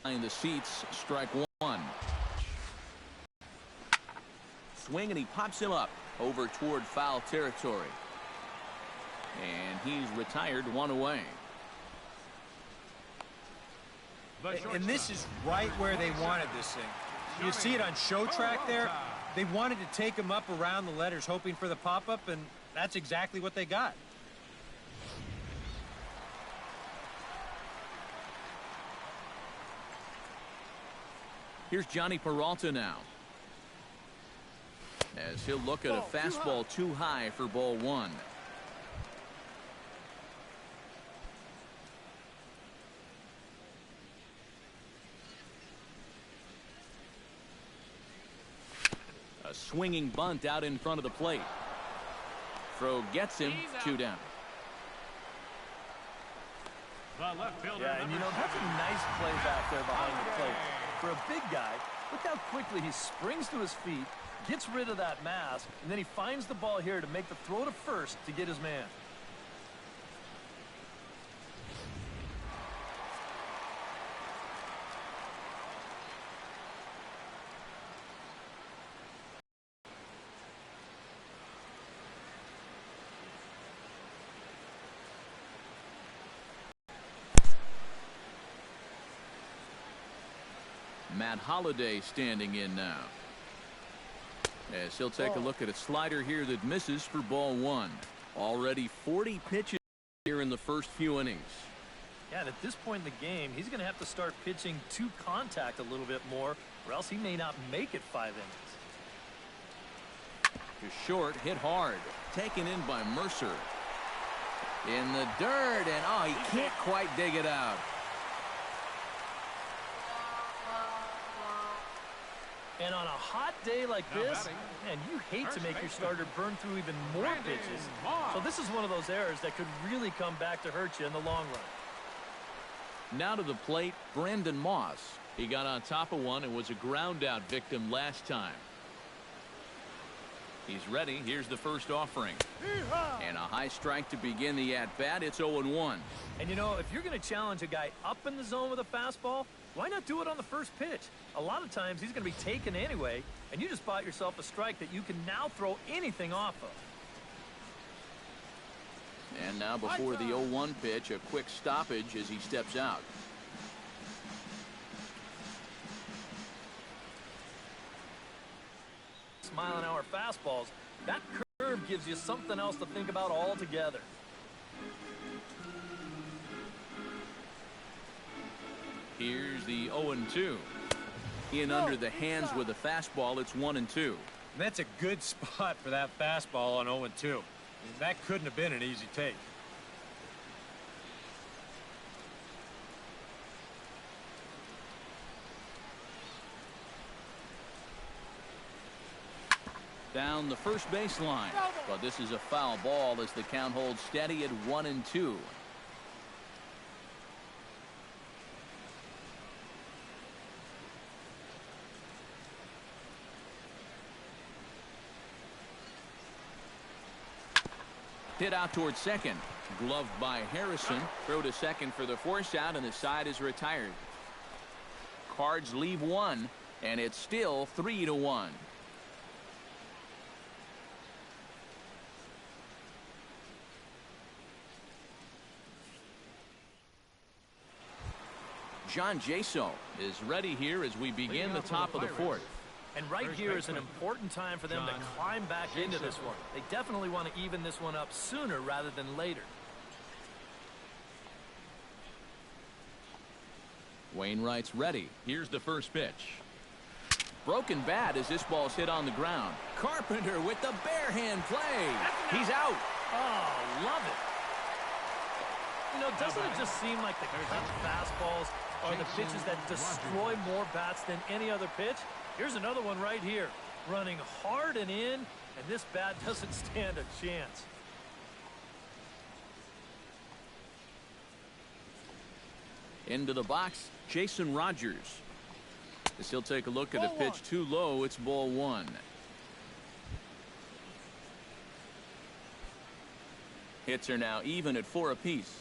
the seats, strike one. Swing, and he pops him up over toward foul territory. And he's retired, one away. And this is right where they wanted this thing. You see it on show track there. They wanted to take him up around the letters, hoping for the pop-up, and that's exactly what they got. Here's Johnny Peralta now, as he'll look at a fastball too high for ball one. A swinging bunt out in front of the plate. Throw gets him, two down. Yeah, and you know, that's a nice play back there behind the plate. For a big guy, look how quickly he springs to his feet, gets rid of that mask, and then he finds the ball here to make the throw to first to get his man. Matt Holliday standing in now, as he'll take a look at a slider here that misses for ball one. Already 40 pitches here in the first few innings. Yeah, and at this point in the game, he's going to have to start pitching to contact a little bit more, or else he may not make it 5 innings. To short, hit hard, taken in by Mercer. In the dirt, and oh, he can't quite dig it out. And on a hot day like this, man, you hate to make your starter burn through even more pitches. So this is one of those errors that could really come back to hurt you in the long run. Now to the plate, Brandon Moss. He got on top of one and was a ground out victim last time. He's ready. Here's the first offering. And a high strike to begin the at-bat. It's 0-1. And, you know, if you're going to challenge a guy up in the zone with a fastball, why not do it on the first pitch? A lot of times he's going to be taken anyway, and you just bought yourself a strike that you can now throw anything off of. And now before the 0-1 pitch, a quick stoppage as he steps out. Mile-an-hour fastballs, that curve gives you something else to think about altogether. Here's the 0-2. In under the hands with a fastball. It's 1-2. That's a good spot for that fastball on 0-2. That couldn't have been an easy take. Down the first baseline, but this is a foul ball as the count holds steady at 1-2. Hit out towards second, gloved by Harrison. Throw to second for the force out, and the side is retired. Cards leave one, and it's still 3-1. John Jaso is ready here as we begin the top of the fourth. And right here is an important time for them to climb back into this one. They definitely want to even this one up sooner rather than later. Wainwright's ready. Here's the first pitch. Broken bat as this ball's hit on the ground. Carpenter with the bare hand play. He's out. Oh, love it. You know, doesn't it just seem like the cut fastballs are the pitches that destroy more bats than any other pitch? Here's another one right here. Running hard and in, and this bat doesn't stand a chance. Into the box, Jason Rogers. As he'll take a look at a pitch too low, it's ball one. Hits are now even at 4 apiece.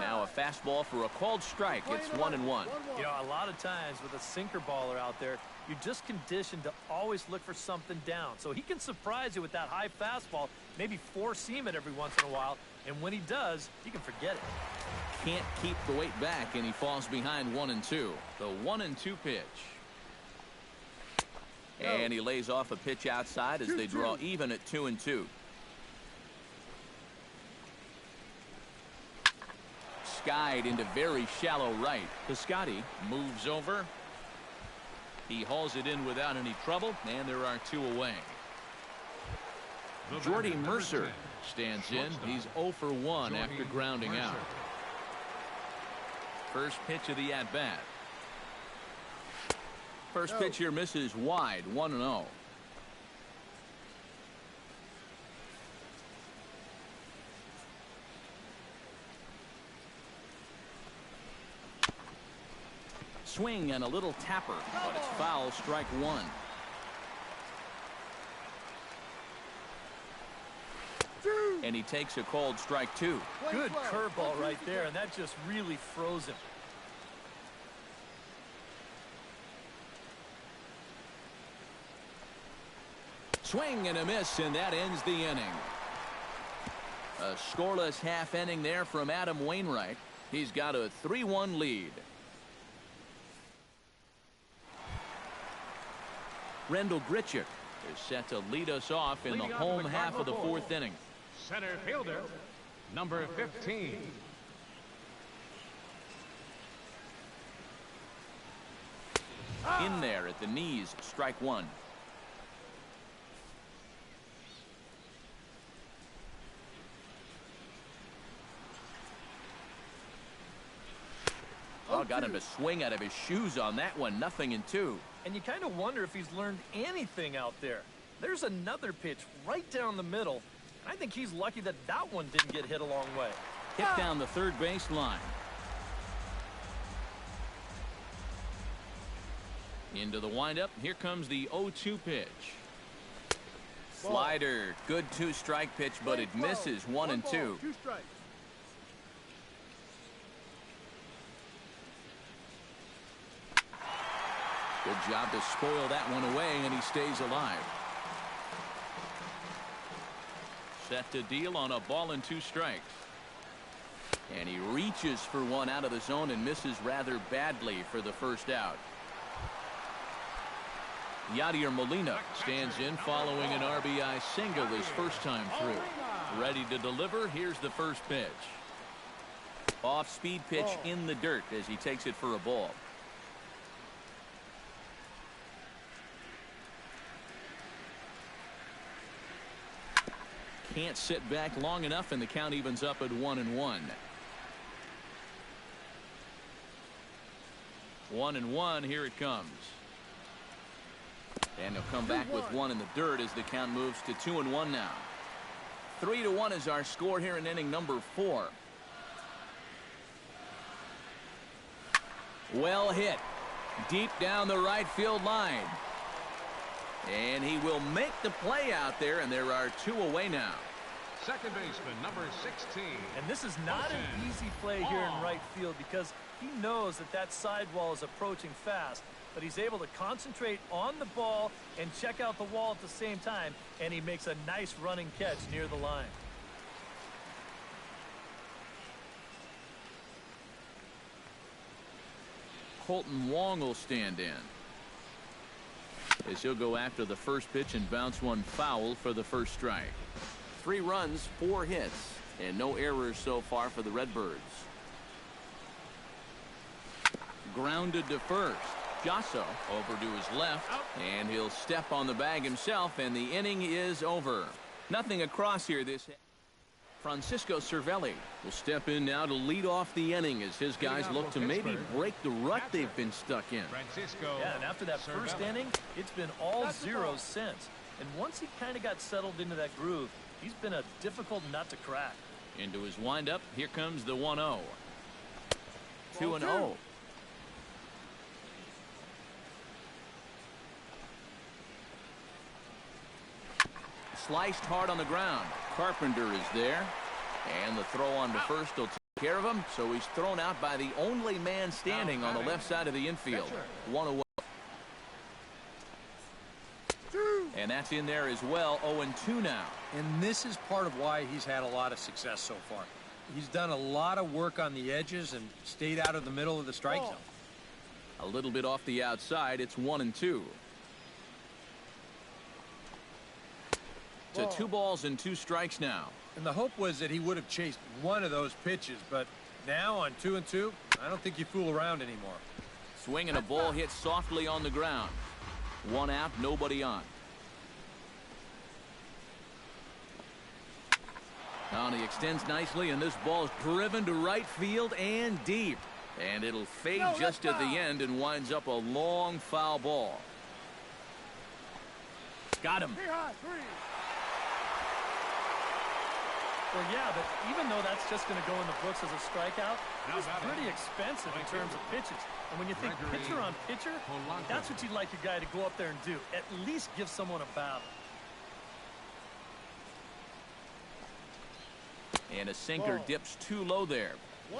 Now a fastball for a called strike. It's 1-1. You know, a lot of times with a sinker baller out there, you're just conditioned to always look for something down. So he can surprise you with that high fastball, maybe four-seam it every once in a while, and when he does, you can forget it. Can't keep the weight back, and he falls behind 1-2. The 1-2 pitch. And he lays off a pitch outside as they draw even at 2-2. Skied into very shallow right. Piscotty moves over. He hauls it in without any trouble, and there are 2 away. Jordy Mercer stands in. He's 0 for 1 after grounding out. First pitch of the at-bat. First pitch here misses wide, 1-0. Swing and a little tapper, but it's foul, strike 1. And he takes a called strike 2. Good curveball right there, and that just really froze him. Swing and a miss, and that ends the inning. A scoreless half inning there from Adam Wainwright. He's got a 3-1 lead. Rendell Grichuk is set to lead us off in the home half of the 4th inning. Center fielder, number 15. In there at the knees, strike 1. Oh, got him to swing out of his shoes on that one. 0-2. And you kind of wonder if he's learned anything out there. There's another pitch right down the middle. I think he's lucky that that one didn't get hit a long way. Hit down the third base line. Into the windup. Here comes the 0-2 pitch. Slider. Good 2-strike pitch, but it misses. 1-2. 2 strikes. Good job to spoil that one away, and he stays alive. Set to deal on a ball and 2 strikes. And he reaches for one out of the zone and misses rather badly for the first out. Yadier Molina stands in following an RBI single his first time through. Ready to deliver. Here's the first pitch. Off-speed pitch in the dirt as he takes it for a ball. Can't sit back long enough, and the count evens up at 1-1. 1-1. Here it comes. And he'll come back with one in the dirt as the count moves to 2-1 now. 3-1 is our score here in inning number 4. Well hit. Deep down the right field line. And he will make the play out there, and there are 2 away now. Second baseman, number 16. And this is not an easy play here in right field because he knows that that sidewall is approaching fast, but he's able to concentrate on the ball and check out the wall at the same time, and he makes a nice running catch near the line. Colton Wong will stand in as he'll go after the first pitch and bounce one foul for the first strike. 3 runs, 4 hits, and no errors so far for the Redbirds. Grounded to first. Jasso over to his left, and he'll step on the bag himself, and the inning is over. Nothing across here. This Francisco Cervelli will step in now to lead off the inning as his guys look to maybe break the rut they've been stuck in. Yeah, and after that first inning, it's been all zeros since. And once he kind of got settled into that groove, he's been a difficult nut to crack. Into his windup, here comes the 1-0. 2-0. Sliced hard on the ground. Carpenter is there, and the throw on to first will Care of him, so he's thrown out by the only man standing on the left side of the infield. One away. And that's in there as well. 0-2 now. And this is part of why he's had a lot of success so far. He's done a lot of work on the edges and stayed out of the middle of the strike zone. A little bit off the outside. It's 1-2. To 2 balls and 2 strikes now. And the hope was that he would have chased one of those pitches, but now on 2-2, I don't think you fool around anymore. Swing and a ball hit softly on the ground. 1 out, nobody on. Now he extends nicely, and this ball's driven to right field and deep. And it'll fade just at the end and winds up a long foul ball. Got him. Well, yeah, but even though that's just going to go in the books as a strikeout, it's pretty expensive in terms of pitches. And when you think pitcher on pitcher, that's what you'd like your guy to go up there and do. At least give someone a battle. And a sinker dips too low there.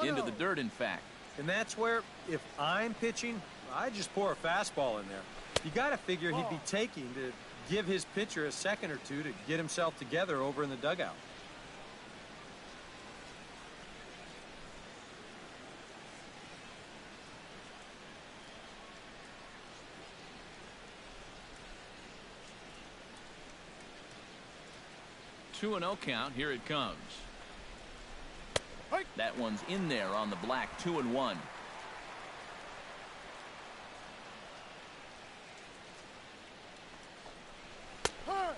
Into the dirt, in fact. And that's where, if I'm pitching, I just pour a fastball in there. You got to figure he'd be taking to give his pitcher a second or two to get himself together over in the dugout. 2-0 count. Here it comes. That one's in there on the black. 2-1.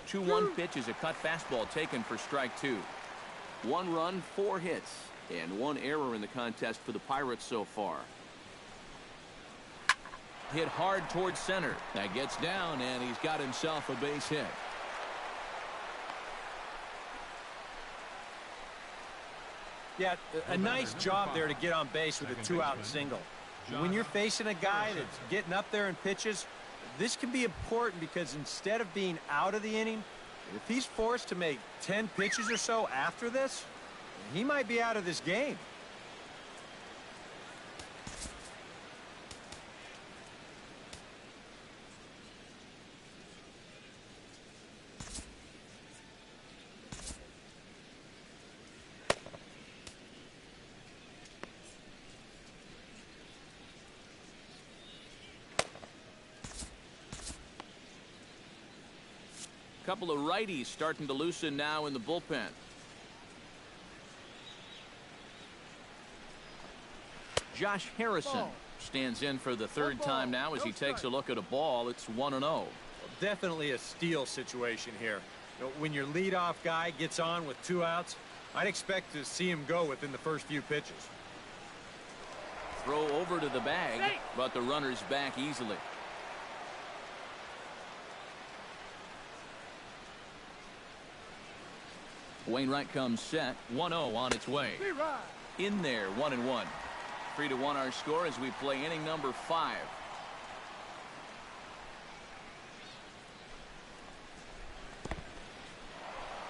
Two 2-1 pitch is a cut fastball taken for strike 2. 1 run, 4 hits, and 1 error in the contest for the Pirates so far. Hit hard towards center. That gets down, and he's got himself a base hit. Yeah, a nice job there to get on base with a 2-out single. When you're facing a guy that's getting up there in pitches, this can be important because instead of being out of the inning, if he's forced to make 10 pitches or so after this, he might be out of this game. Couple of righties starting to loosen now in the bullpen. Josh Harrison stands in for the 3rd time now as he takes a look at a ball. It's 1-0. Definitely a steal situation here. You know, when your leadoff guy gets on with 2 outs, I'd expect to see him go within the first few pitches. Throw over to the bag, but the runner's back easily. Wainwright comes set. 1-0 on its way. In there, 1-1. 3-1 our score as we play inning number 5.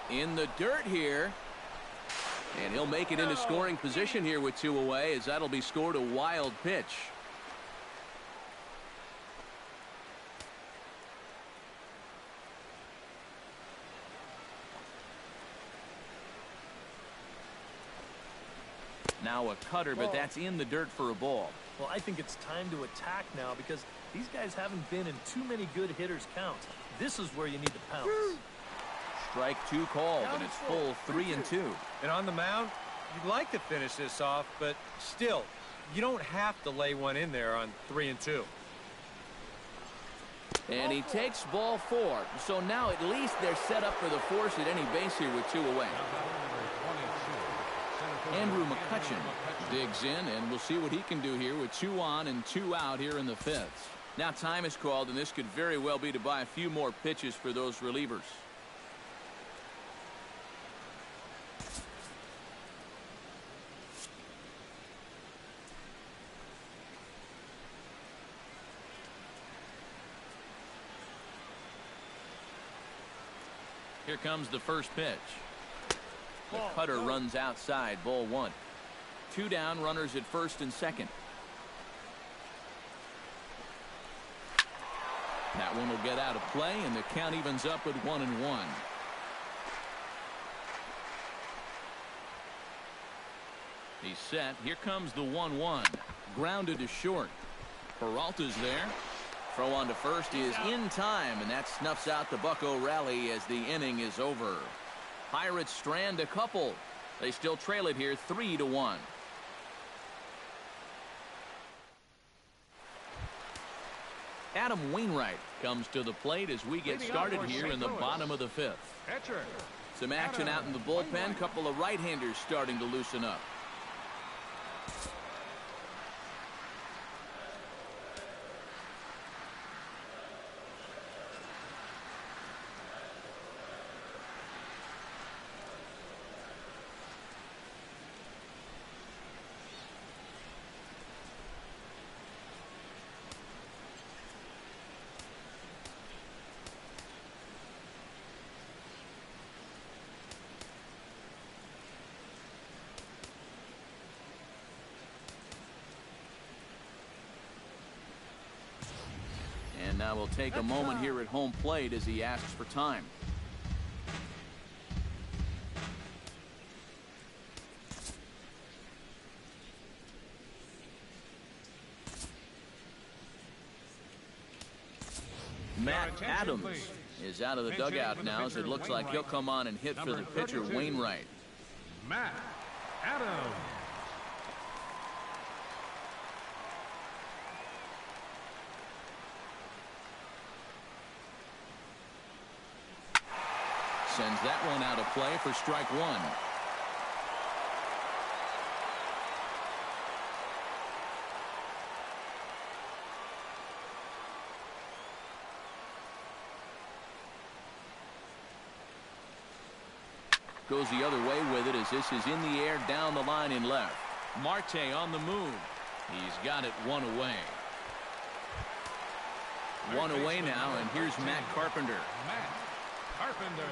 In the dirt here. And he'll make it into scoring position here with 2 away, as that'll be scored a wild pitch. Now a cutter, but that's in the dirt for a ball. Well, I think it's time to attack now because these guys haven't been in too many good hitters' counts. This is where you need to pounce. Strike 2 called, and it's full 3-2. And on the mound, you'd like to finish this off, but still, you don't have to lay one in there on 3-2. And he takes ball 4. So now at least they're set up for the force at any base here with 2 away. Andrew McCutcheon digs in, and we'll see what he can do here with 2 on and 2 out here in the 5th. Now time is called, and this could very well be to buy a few more pitches for those relievers. Here comes the first pitch. The cutter runs outside, ball 1. 2 down, runners at first and second. That one will get out of play, and the count evens up at 1-1. He's set. Here comes the 1-1. Grounded to short. Peralta's there. Throw on to first is in time, and that snuffs out the Bucco rally as the inning is over. Pirates strand a couple. They still trail it here 3-1. Adam Wainwright comes to the plate as we get started here in the bottom of the 5th. Some action out in the bullpen. Couple of right-handers starting to loosen up. And now we'll take a moment here at home plate as he asks for time. Matt Adams is out of the dugout now as it looks like he'll come on and hit for the pitcher Wainwright. Matt Adams. Sends that one out of play for strike one. Goes the other way with it as this is in the air down the line in left. Marte on the move. He's got it one away. One away now, and here's Matt Carpenter. Matt Carpenter.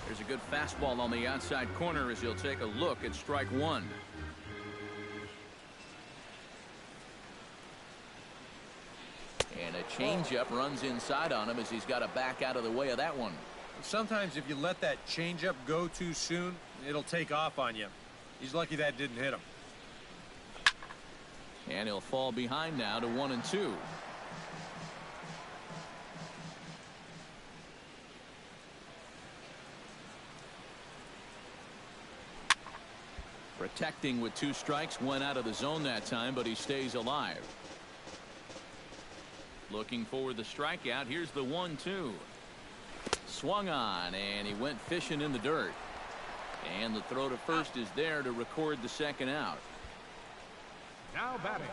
There's a good fastball on the outside corner as he'll take a look at strike one. And a changeup runs inside on him as he's got to back out of the way of that one. Sometimes if you let that changeup go too soon, it'll take off on you. He's lucky that didn't hit him. And he'll fall behind now to 1-2. Protecting with 2 strikes, went out of the zone that time, but he stays alive. Looking for the strikeout. Here's the 1-2. Swung on, and he went fishing in the dirt. And the throw to first is there to record the second out. Now batting.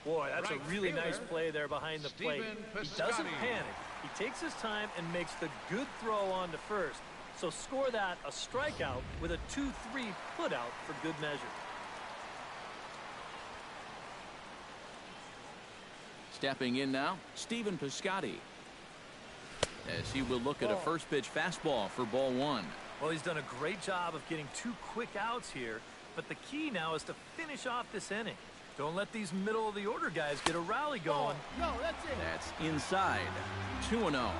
Boy, that's Right a really fielder, nice play there behind the plate. Stephen He doesn't Piscotty. panic. He takes his time and makes the good throw on to first. So score that a strikeout with a 2-3 put out for good measure. Stepping in now, Stephen Piscotty. As he will look at a first pitch fastball for ball 1. Well, he's done a great job of getting 2 quick outs here, but the key now is to finish off this inning. Don't let these middle of the order guys get a rally going. No, that's it. That's inside. 2-0.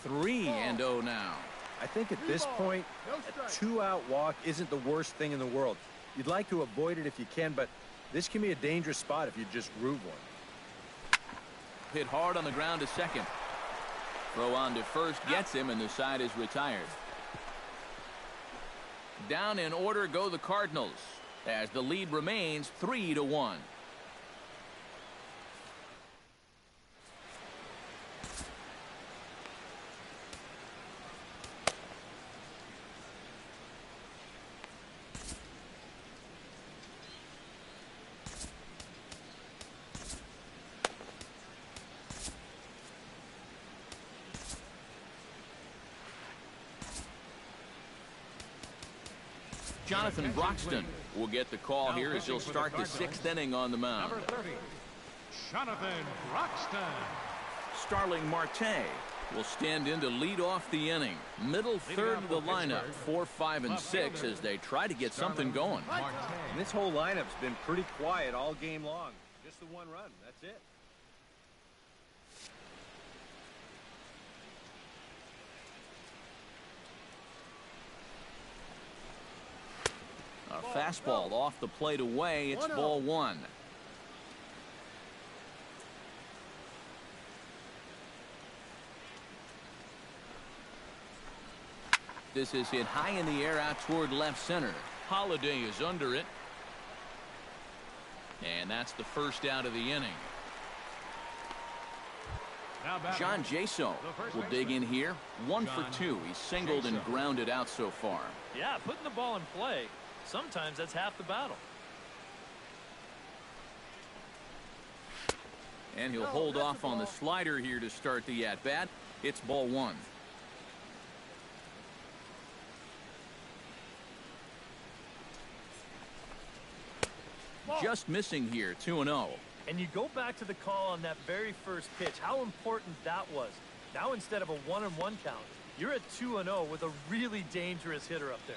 Three and 0 now. I think at this point, a 2-out walk isn't the worst thing in the world. You'd like to avoid it if you can, but this can be a dangerous spot if you just groove one. Hit hard on the ground to second. Throw on to first gets him, and the side is retired. Down in order go the Cardinals as the lead remains 3-1. Jonathan Broxton will get the call here as he'll start the 6th inning on the mound. Number 30, Jonathan Broxton. Starling Marte will stand in to lead off the inning. Middle third of the lineup, 4, 5, and 6 as they try to get something going. And this whole lineup's been pretty quiet all game long. Just the one run. That's it. A fastball off the plate away. It's ball 1. This is hit high in the air out toward left center. Holiday is under it. And that's the first out of the inning. John Jaso will dig in here. 1 for 2. He's singled and grounded out so far. Yeah, putting the ball in play, sometimes that's half the battle. And he'll hold off on the slider here to start the at-bat. It's ball 1. Just missing here, 2-0. And you go back to the call on that very first pitch, how important that was. Now instead of a 1-1 count, you're at 2-0 with a really dangerous hitter up there.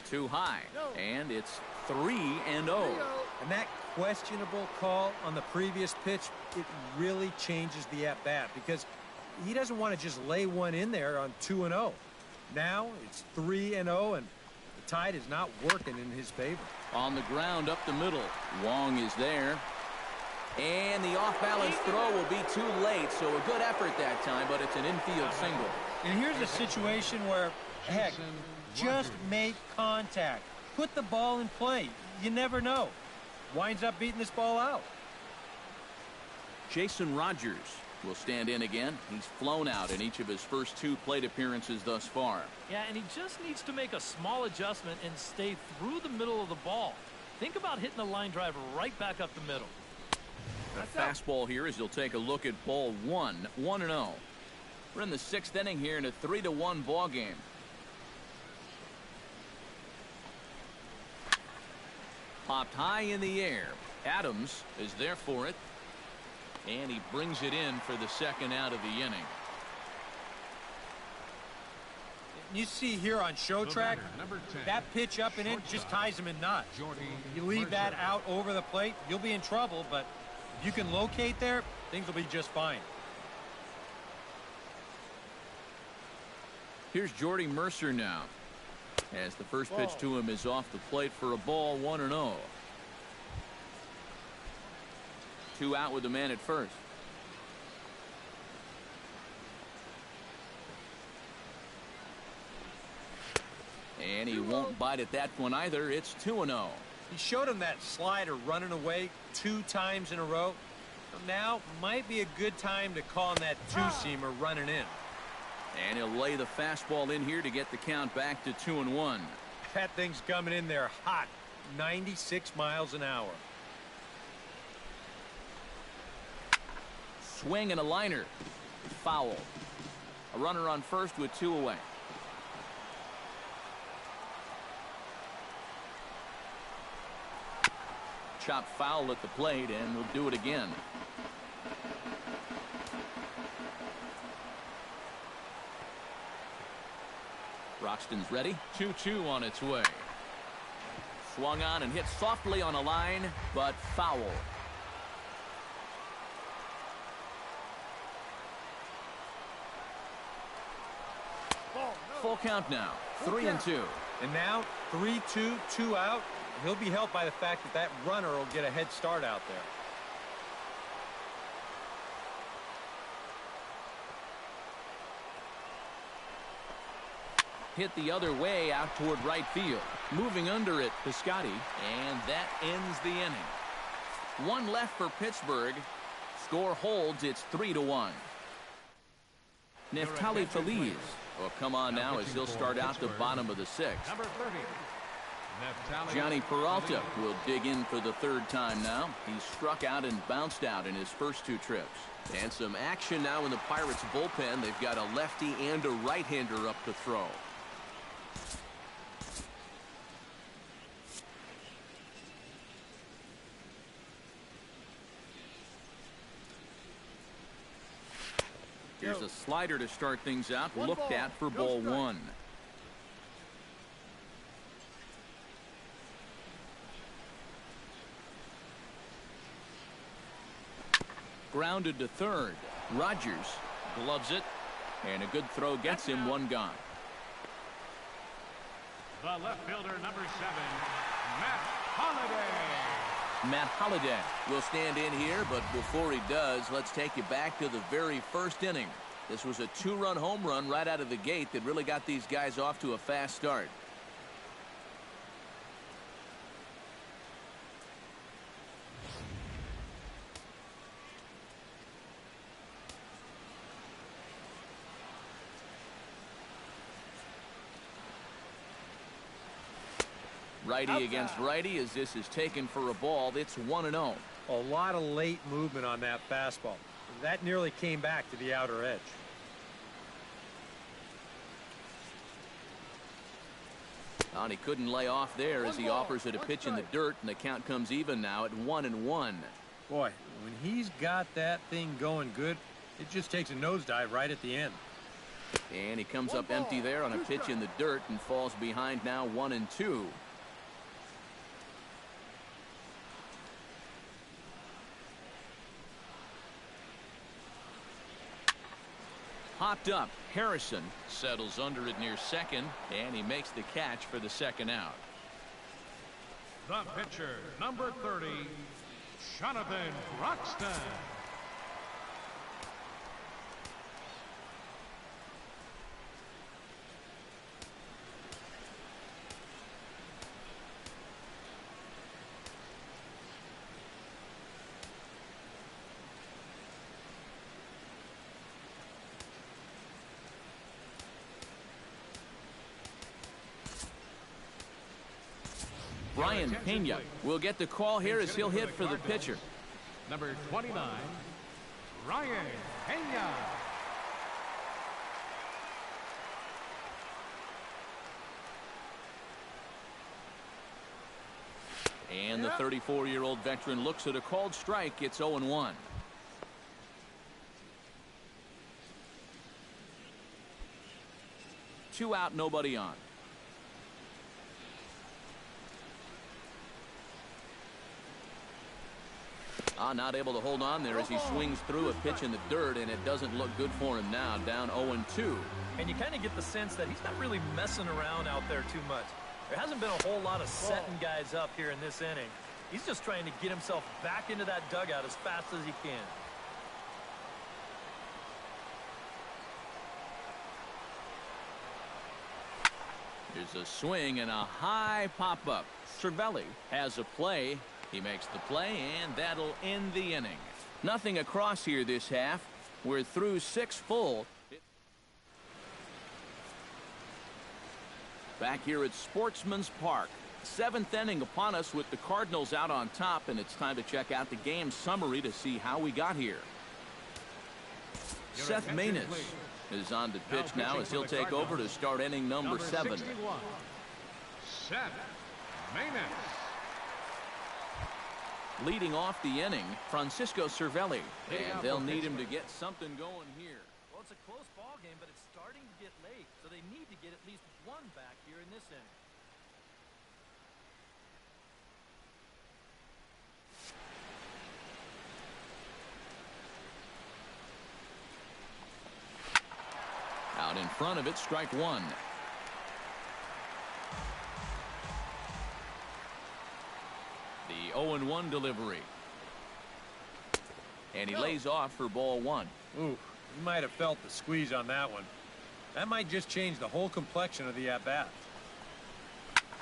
Too high, and it's 3-0. And that questionable call on the previous pitch, it really changes the at-bat because he doesn't want to just lay one in there on 2-0. Now it's 3-0, and the tide is not working in his favor. On the ground up the middle. Wong is there. And the off-balance throw will be too late, so a good effort that time, but it's an infield single. And here's a situation where, heck, just make contact. Put the ball in play. You never know. Winds up beating this ball out. Jason Rogers will stand in again. He's flown out in each of his first 2 plate appearances thus far. Yeah, and he just needs to make a small adjustment and stay through the middle of the ball. Think about hitting a line drive right back up the middle. A fastball here as he'll take a look at ball 1, 1-0. We're in the 6th inning here in a 3-1 ball game. Popped high in the air. Adams is there for it. And he brings it in for the 2nd out of the inning. You see here on show track, that pitch up and in just ties him in knots. You leave that out over the plate, you'll be in trouble, but if you can locate there, things will be just fine. Here's Jordy Mercer now, as the first pitch to him is off the plate for a ball, 1-0. 2 out with the man at first. And he won't bite at that one either. It's 2-0. He showed him that slider running away 2 times in a row. So now might be a good time to call on that 2-seamer running in. And he'll lay the fastball in here to get the count back to 2-1. That thing's coming in there hot, 96 miles an hour. Swing and a liner. Foul. A runner on first with 2 away. Chop foul at the plate, and we'll do it again. Broxton's ready. 2-2 on its way. Swung on and hit softly on a line, but foul. Full count now. 3-2. And now 3-2, 2 out. He'll be helped by the fact that that runner will get a head start out there. Hit the other way out toward right field. Moving under it, Piscotty, and that ends the inning. 1 left for Pittsburgh. Score holds. It's 3-1. Neftali Feliz will come on now as he'll start out the bottom of the 6th. Number 30, Johnny Peralta will dig in for the third time now. He struck out and bounced out in his first 2 trips. And some action now in the Pirates bullpen. They've got a lefty and a right-hander up to throw. Here's a slider to start things out. Looked at for ball 1. Grounded to third. Rogers gloves it, and a good throw gets him 1 gone. The left fielder, number 7, Matt Holliday. Matt Holliday will stand in here, but before he does, let's take you back to the very first inning. This was a 2-run home run right out of the gate that really got these guys off to a fast start. Righty against righty as this is taken for a ball. It's 1-0. A lot of late movement on that fastball. That nearly came back to the outer edge. And he couldn't lay off there as he offers it a pitch in the dirt, and the count comes even now at 1-1. Boy, when he's got that thing going good, it just takes a nosedive right at the end. And he comes up empty there on a pitch in the dirt and falls behind now 1-2. Popped up. Harrison settles under it near second, and he makes the catch for the second out. The pitcher, number 30, Jonathan Broxton. Brian Pena will get the call here as he'll hit for the pitcher. Number 29, Ryan Pena. And the 34-year-old veteran looks at a called strike. It's 0-1. Two out, nobody on. Not able to hold on there as he swings through a pitch in the dirt, and it doesn't look good for him now. Down 0-2. And you kind of get the sense that he's not really messing around out there too much. There hasn't been a whole lot of setting guys up here in this inning. He's just trying to get himself back into that dugout as fast as he can. There's a swing and a high pop-up. Cervelli has a play. He makes the play, and that'll end the inning. Nothing across here this half. We're through 6 full. Back here at Sportsman's Park. 7th inning upon us with the Cardinals out on top, and it's time to check out the game summary to see how we got here. Seth Maness is on the pitch now as he'll take over to start inning number 7. Seth Maness. Leading off the inning, Francisco Cervelli, and they'll need him to get something going here. Well, it's a close ball game, but it's starting to get late, so they need to get at least one back here in this inning. Out in front of it, strike 1. The 0-1 delivery. And he lays off for ball 1. Ooh, you might have felt the squeeze on that one. That might just change the whole complexion of the at-bat.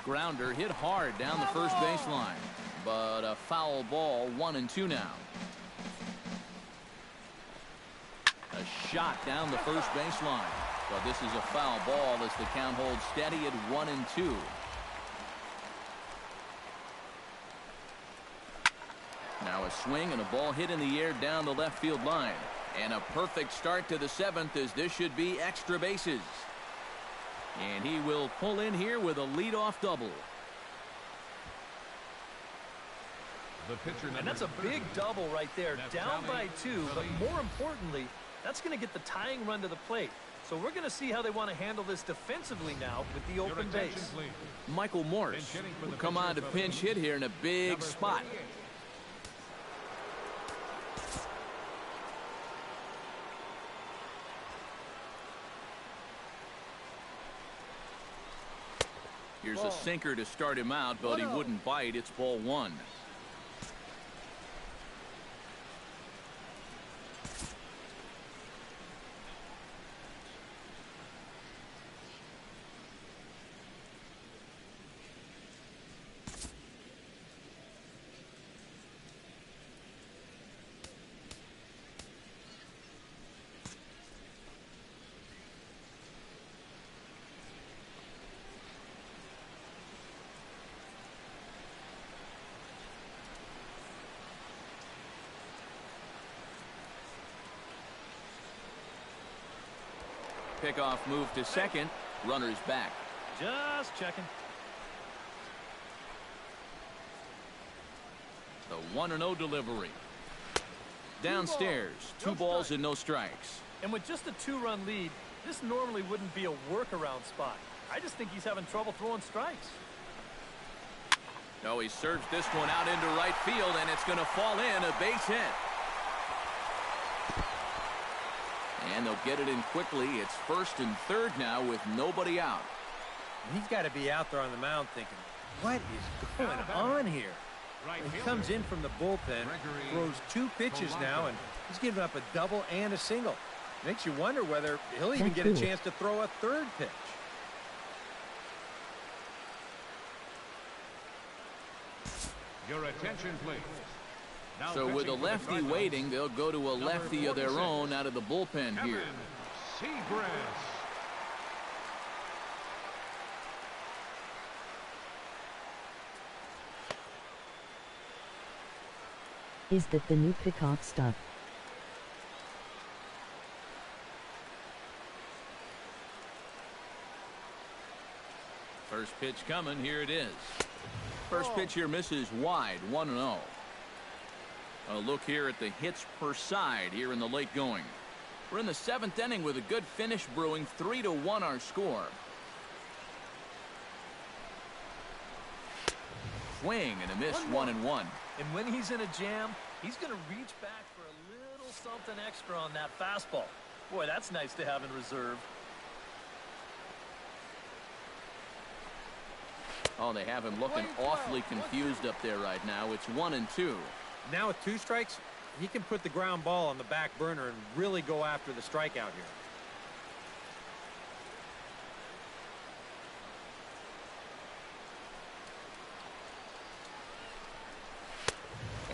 Grounder hit hard down the first baseline, but a foul ball. 1-2 now. A shot down the first baseline, but this is a foul ball as the count holds steady at 1-2. Now a swing and a ball hit in the air down the left field line. And a perfect start to the 7th, as this should be extra bases. And he will pull in here with a leadoff double. The pitcher, And that's a big double right there, down by 2, but more importantly, that's going to get the tying run to the plate. So we're going to see how they want to handle this defensively now with the open base. Michael Morse will come on to pinch hit here in a big spot. Here's a sinker to start him out, but he wouldn't bite. It's ball 1. Pickoff move to second. Runner's back. Just checking. The 1-0 delivery. Downstairs. 2 balls and no strikes. And with just a 2-run lead, this normally wouldn't be a workaround spot. I just think he's having trouble throwing strikes. No, he serves this one out into right field, and it's going to fall in. A base hit. And they'll get it in quickly. It's 1st and 3rd now with nobody out. He's got to be out there on the mound thinking, what is going on here? He comes in from the bullpen, throws 2 pitches now, and he's given up a double and a single. Makes you wonder whether he'll even get a chance to throw a 3rd pitch. Your attention, please. Now So with a pitching for the lefty Cardinals, waiting, they'll go to a lefty of their 46, own out of the bullpen here. Kevin Seagrass. Is that the new pickoff stuff? First pitch coming. Here it is. First pitch here misses wide. 1-0. A look here at the hits per side here in the late going. We're in the 7th inning with a good finish brewing. 3-1 our score. Swing and a miss. 1-1. And when he's in a jam, he's going to reach back for a little something extra on that fastball. Boy, that's nice to have in reserve. Oh, they have him looking awfully confused up there right now. It's 1-2. Now with 2 strikes, he can put the ground ball on the back burner and really go after the strikeout here.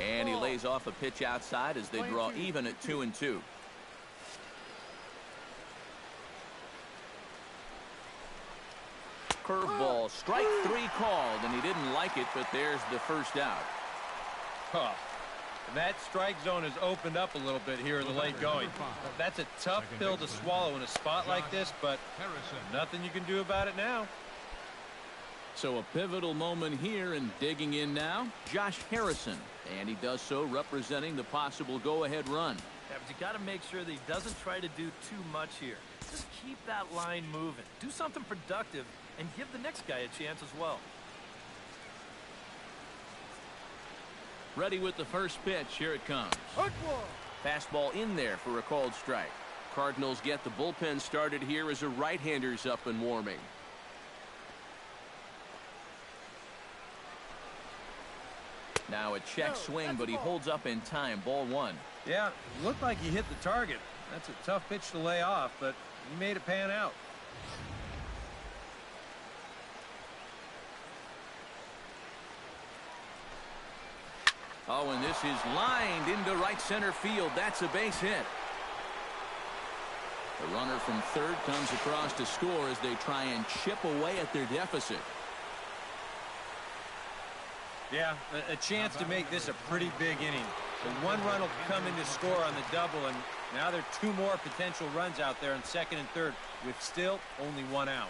And he lays off a pitch outside as they draw even at 2-2. Curveball, strike 3 called, and he didn't like it, but there's the first out. Huh. And that strike zone has opened up a little bit here in the late going. That's a tough pill to swallow in a spot like this, but nothing you can do about it now. So a pivotal moment here, and digging in now, Josh Harrison. And he does so representing the possible go-ahead run. Yeah, but you got to make sure that he doesn't try to do too much here. Just keep that line moving. Do something productive and give the next guy a chance as well. Ready with the first pitch. Here it comes. Fastball in there for a called strike. Cardinals get the bullpen started here as a right-hander's up and warming. Now a check swing, but he holds up in time. Ball 1. Yeah, looked like he hit the target. That's a tough pitch to lay off, but he made it pan out. Oh, and this is lined into right center field. That's a base hit. The runner from third comes across to score as they try and chip away at their deficit. Yeah, a chance to make this a pretty big inning. The one run will come in to score on the double, and now there are two more potential runs out there in second and third with still only one out.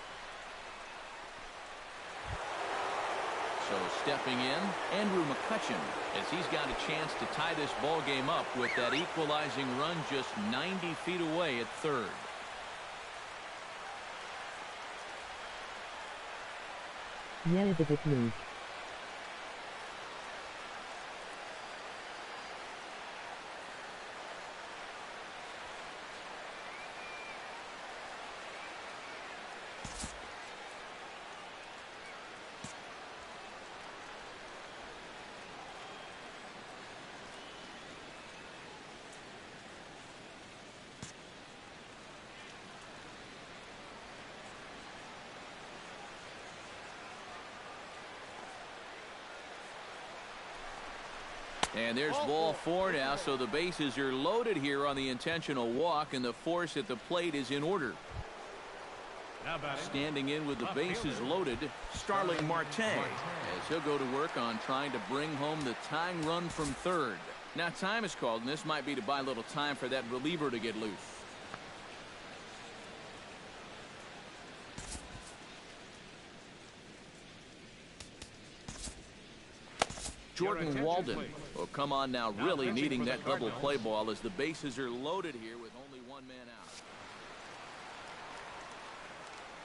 So stepping in, Andrew McCutcheon, as he's got a chance to tie this ball game up with that equalizing run just 90 feet away at third. Nerevivet move. And there's ball four now, so the bases are loaded here on the intentional walk, and the force at the plate is in order. Standing in with the bases loaded, Starling Marte, as he'll go to work on trying to bring home the tying run from third. Now time is called, and this might be to buy a little time for that reliever to get loose. Jordan Walden will come on now, really needing that double play ball as the bases are loaded here with only one man out.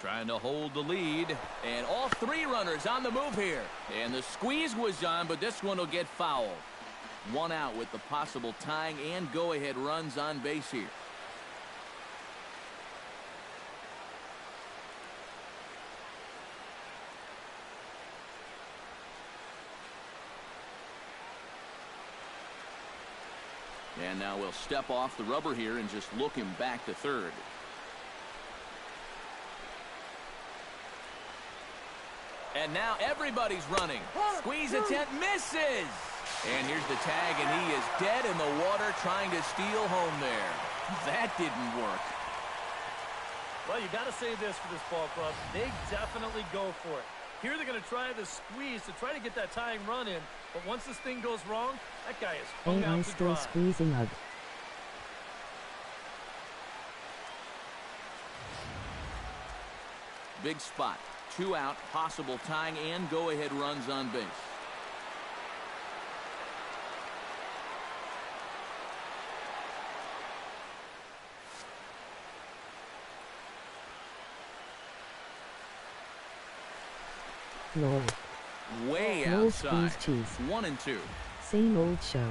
Trying to hold the lead, and all three runners on the move here. And the squeeze was on, but this one will get fouled. One out with the possible tying and go-ahead runs on base here. And now we'll step off the rubber here and just look him back to third. And now everybody's running. Squeeze attempt misses. And here's the tag, and he is dead in the water trying to steal home there. That didn't work. Well, you got to say this for this ball club. They definitely go for it. Here they're going to try the squeeze to try to get that tying run in. But once this thing goes wrong, that guy is hung out to still dry. Squeezing up. Big spot. 2 out, possible tying and go-ahead runs on base. Lol. Way No outside. squeeze cheese. 1 and 2. Same old show.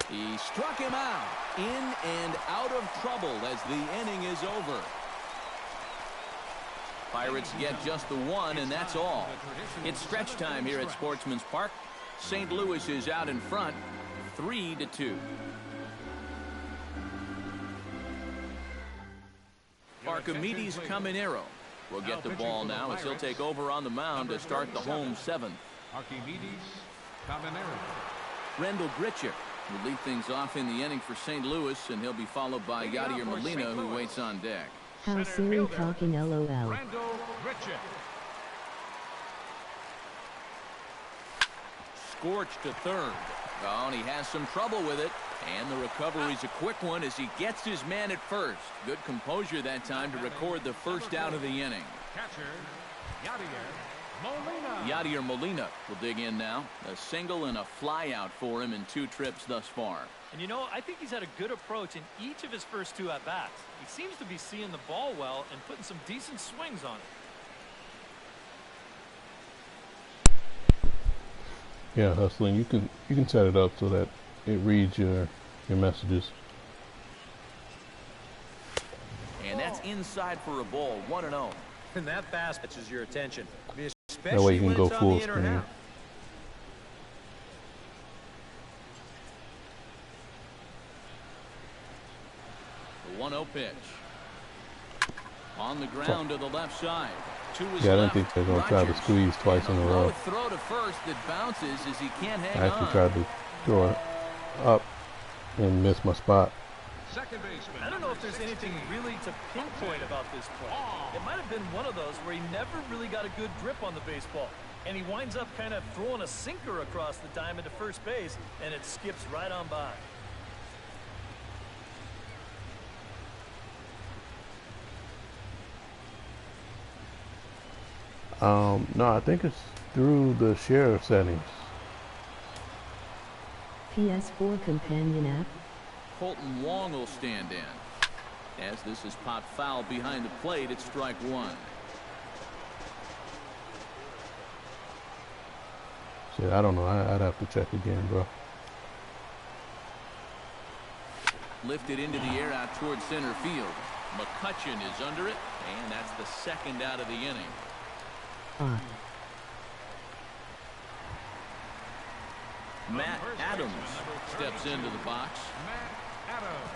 He struck him out. In and out of trouble as the inning is over. Pirates get just the one, and that's all. It's stretch time here at Sportsman's Park. St. Louis is out in front, 3-2. Archimedes Caminero will get the ball now as he'll take over on the mound to start the home 7th. Archimedes Caminero. Rendell Gritchick will lead things off in the inning for St. Louis, and he'll be followed by Yadier Molina, who waits on deck. How silly talking LOL. Rendell Gritchick. Scorched to third. Oh, and he has some trouble with it. And the recovery's a quick one as he gets his man at first. Good composure that time to record the first out of the inning. Catcher Yadier Molina. Yadier Molina will dig in now. A single and a fly out for him in 2 trips thus far. And you know, I think he's had a good approach in each of his first 2 at-bats. He seems to be seeing the ball well and putting some decent swings on it. Yeah, hustling. You can set it up so that it reads your messages. And that's inside for a ball, 1-0. And that fast catches your attention. That way you can Especially go when it's on full the in or screen. out. The 1-0 pitch. On the ground to the left side. 2 is Yeah, I don't left. think they're going to try to Rogers. squeeze twice in a row. Throw to first that bounces as he can't hang I actually on. tried to throw it up and missed my spot. Second baseman. I don't know if there's anything really to pinpoint about this play. It might have been one of those where he never really got a good grip on the baseball, and he winds up kind of throwing a sinker across the diamond to first base, and it skips right on by. No, I think it's through the share settings. PS4 companion app. Colton Wong will stand in. As this is popped foul behind the plate, it's strike one. Shit, I don't know. I'd have to check again, bro. Lifted into the air out towards center field. McCutcheon is under it, and that's the second out of the inning. Matt Adams steps into the box. Matt Adams.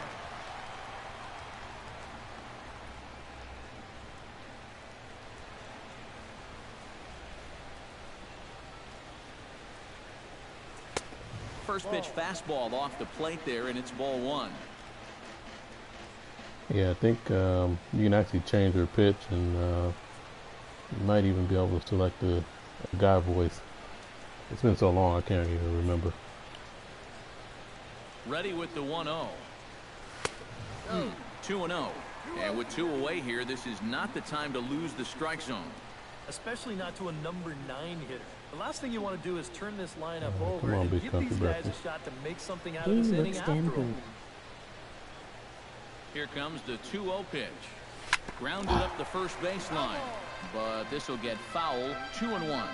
First pitch fastball off the plate there, and it's ball one. Yeah, I think you can actually change your pitch, and you might even be able to select a guy voice. It's been so long, I can't even remember. Ready with the 1-0. 2-0. And with two away here, this is not the time to lose the strike zone. Especially not to a number 9 hitter. The last thing you want to do is turn this lineup over come on, and big give country these guys breakfast. a shot to make something out of this Game inning looks after damn all. good. Here comes the 2-0 pitch. Grounded up the first baseline, but this will get foul. 2-1.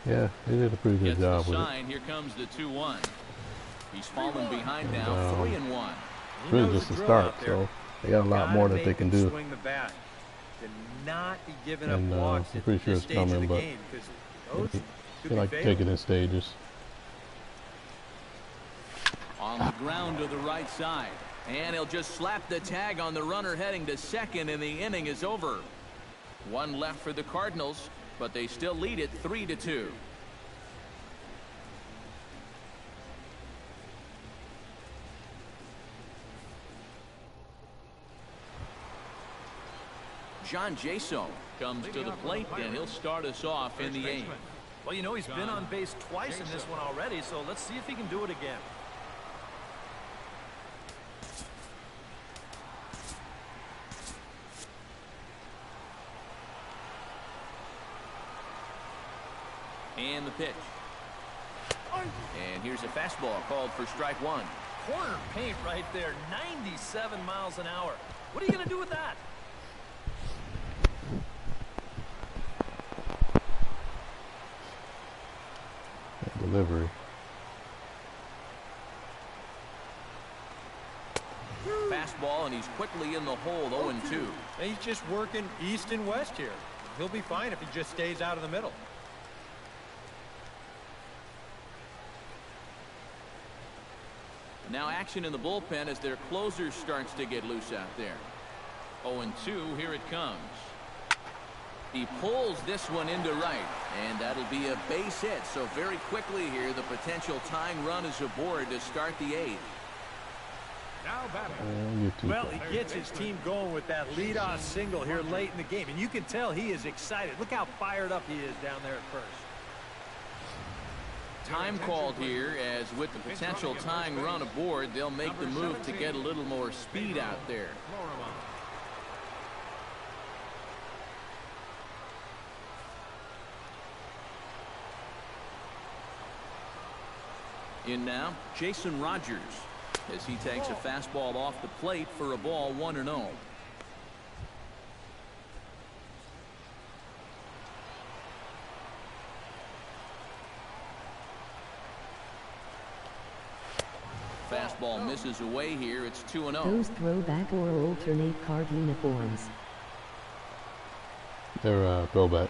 Yeah, they did a pretty good Gets job the with sign. it. Here comes the 2-1. He's fallen behind now. 3-1. He Really knows just the a drill start, out there. so they got a lot Gotta more that make they can him do. Swing the bat. To not be giving up And walks I'm at pretty sure this it's stage of coming, the but game, 'cause those They could be like to fatal. take it in stages. On the ground to the right side. And he'll just slap the tag on the runner heading to second, and the inning is over. One left for the Cardinals, but they still lead it 3-2. John Jaso comes to the plate, and he'll start us off in the 8th. Well, you know, he's been on base twice in this one already, so let's see if he can do it again. And the pitch. And here's a fastball called for strike one. Corner paint right there, 97 miles an hour. What are you going to do with that? Delivery. Fastball, and he's quickly in the hole, 0-2. He's just working east and west here. He'll be fine if he just stays out of the middle. Now action in the bullpen as their closer starts to get loose out there. 0-2, here it comes. He pulls this one into right, and that'll be a base hit. So very quickly here, the potential tying run is aboard to start the 8th. Now batting. Oh, you're too Well, far. he gets his team going with that leadoff single here late in the game, and you can tell he is excited. Look how fired up he is down there at first. Time called here, as with the potential tying run aboard, they'll make the move to get a little more speed out there. In now, Jason Rogers, as he takes a fastball off the plate for a ball, 1-0. Fastball misses away here. It's 2-0. Those throwback or alternate card uniforms. They're throwbacks.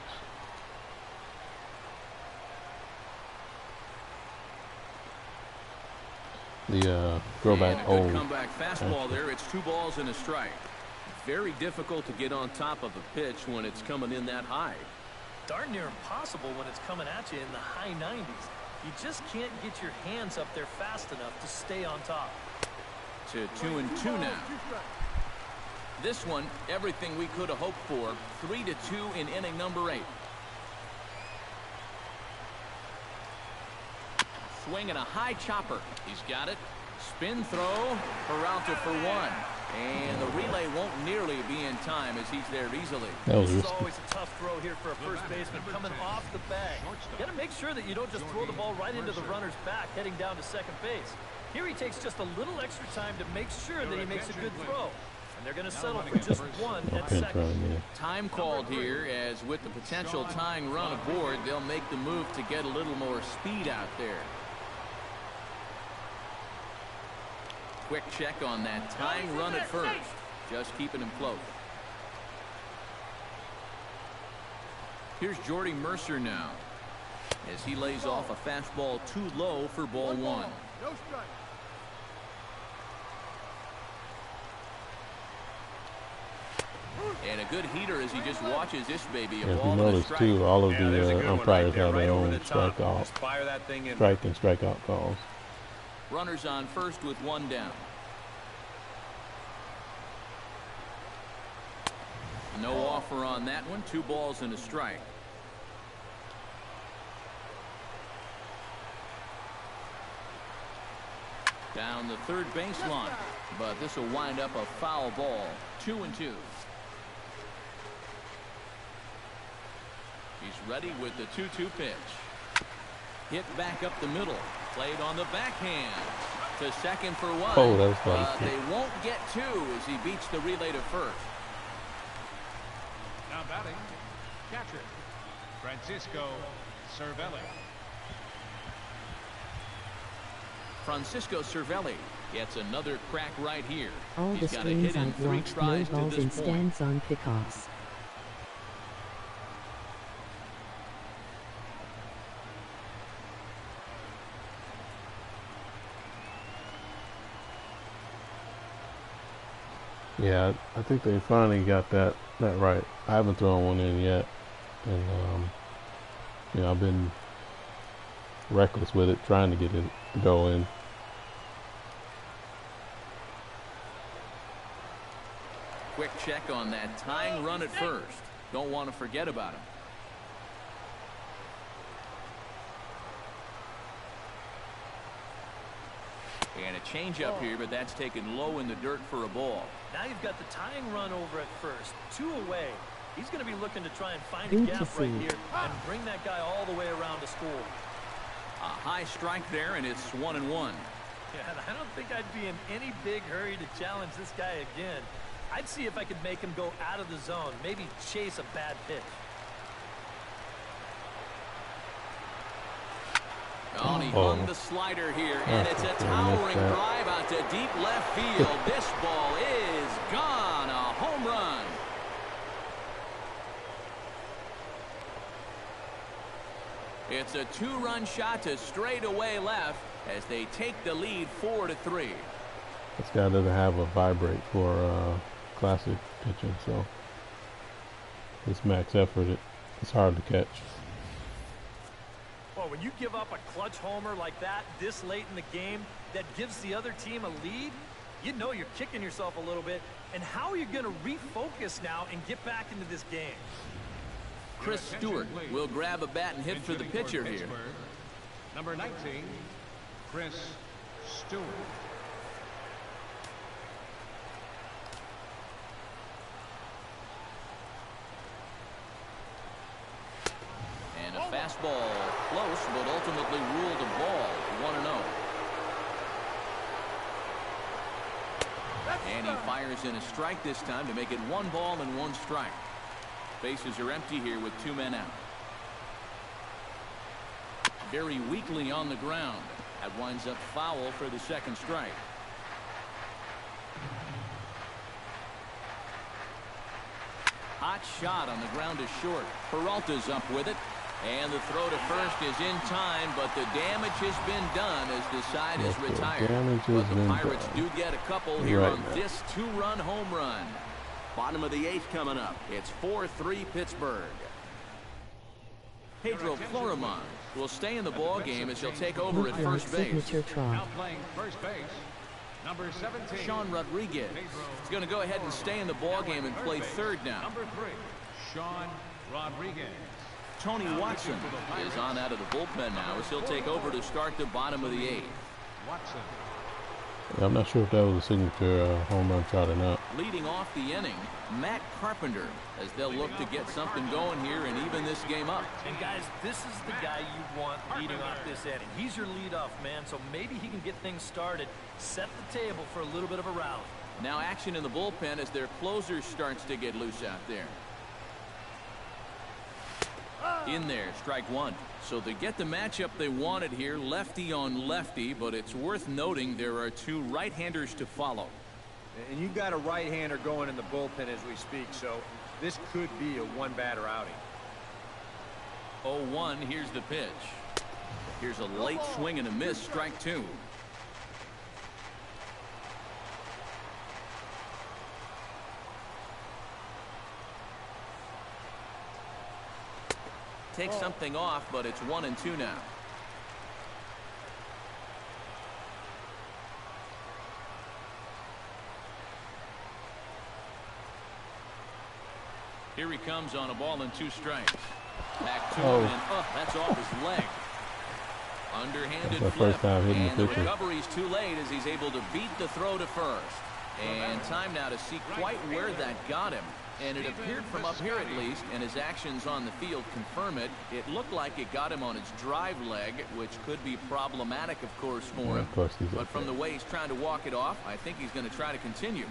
The throwback And a good old. comeback fastball there. It's 2 balls and a strike. Very difficult to get on top of a pitch when it's coming in that high. darn near impossible when it's coming at you in the high 90s. You just can't get your hands up there fast enough to stay on top. To 2-2 now. This one, everything we could have hoped for. 3-2 in inning number 8. Swinging a high chopper. He's got it. Spin throw. Peralta for 1. And the relay won't nearly be in time as he's there easily. This is always a tough throw here for a first baseman coming off the bag. You got to make sure that you don't just throw the ball right into the runner's back heading down to second base. Here he takes just a little extra time to make sure that he makes a good throw. And they're going to settle for just 1 at second. Time called here, as with the potential tying run aboard, they'll make the move to get a little more speed out there. Quick check on that tying run at first. Just keeping him close. Here's Jordy Mercer now, as he lays off a fastball too low for ball 1. No strike. And a good heater as he just watches this baby. Yeah, if you notice too, all of the umpires have their own strike and strikeout calls. Runners on first with 1 down. No offer on that one. 2 balls and a strike. Down the third baseline, but this will wind up a foul ball. 2-2. He's ready with the 2-2 pitch. Hit back up the middle. Played on the backhand. To second for 1. Oh, that was close. They won't get 2 as he beats the relay to first. Now batting, catcher, Francisco Cervelli. Francisco Cervelli gets another crack right here. All the He's got a hit screens in I've 3 watched, no tries to balls in this point. stands on pickoffs. Yeah, I think they finally got that right. I haven't thrown one in yet, and you know, I've been reckless with it, trying to get it to go in. Quick check on that tying run at first. Don't want to forget about him. And a changeup here, but that's taken low in the dirt for a ball. Now you've got the tying run over at first. 2 away. He's going to be looking to try and find a Good gap to see. right here and bring that guy all the way around to score. A high strike there, and it's 1-1. Yeah, I don't think I'd be in any big hurry to challenge this guy again. I'd see if I could make him go out of the zone, maybe chase a bad pitch. Oh, and he hung the slider here, and it's a towering drive out to deep left field. This ball is gone. A home run. It's a 2-run shot to straightaway left as they take the lead 4-3. This guy doesn't have a vibrate for classic pitching, so this max effort, it's hard to catch. Well, when you give up a clutch homer like that this late in the game that gives the other team a lead, you know you're kicking yourself a little bit. And how are you going to refocus now and get back into this game? Chris Stewart will grab a bat and hit for the pitcher here. Number 19, Chris Stewart. And a fastball close, but ultimately ruled a ball. 1-0. And he fires in a strike this time to make it 1 ball and 1 strike. Bases are empty here with 2 men out. Very weakly on the ground. That winds up foul for the 2nd strike. Hot shot on the ground is short. Peralta's up with it. And the throw to first is in time, but the damage has been done as the side is retired. But the Pirates do get a couple here on this 2-run home run. Bottom of the 8th coming up. It's 4-3 Pittsburgh. Pedro Florimon will stay in the ball game as he'll take over at Root first base. signature Now trough. playing first base, number 17. Sean Rodriguez is going to go ahead and stay in the ball game and play third now. Number 3, Sean Rodriguez. Tony Watson is on out of the bullpen now as he'll take over to start the bottom of the 8th. Watson. Yeah, I'm not sure if that was a signature home run shot or not. Leading off the inning, Matt Carpenter, as they'll look to get something going here and even this game up. And guys, this is the guy you want leading off this inning. He's your leadoff man, so maybe he can get things started, set the table for a little bit of a rally. Now action in the bullpen as their closer starts to get loose out there. In there, strike one. So they get the matchup they wanted here, lefty on lefty, but it's worth noting there are two right-handers to follow. And you've got a right-hander going in the bullpen as we speak, so this could be a one-batter outing. 0-1, here's the pitch. Here's a late swing and a miss, strike two. Take something off, but it's 1-2 now. Here he comes on a ball and 2 strikes. Back to him, and that's off his leg. Underhanded That's my flip, first time hitting and the the pitcher. recovery's too late as he's able to beat the throw to first. And time now to see quite where that got him. And it appeared from up here at least, and his actions on the field confirm it. It looked like it got him on his drive leg, which could be problematic, of course, for him. Of course he's But okay. from the way he's trying to walk it off, I think he's going to try to continue.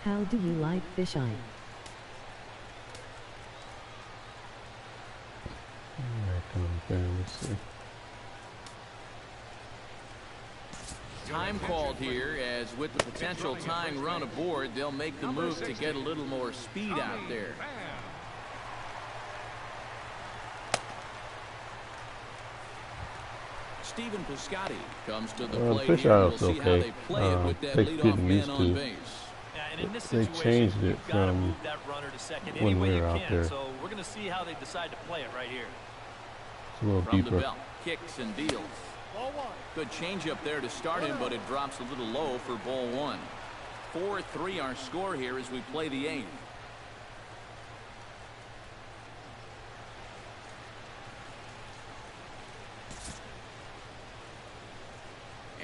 How do you like fish eye? Alright, come on, let's see. Time called here, as with the potential tying run aboard, they'll make the move to get a little more speed out there. Stephen Piscotty comes to the plate Fish here. eye We'll was see how okay. they play it with that Takes leadoff getting man used on to. base. Yeah, and in this They situation, changed it you've got to from move that runner to second when any way we you were out can. there. So we're going to see how they decide to play it right here. It's a little From the deeper. belt, kicks and deals. Good changeup there to start him, but it drops a little low for ball one. 4-3 our score here as we play the 8th.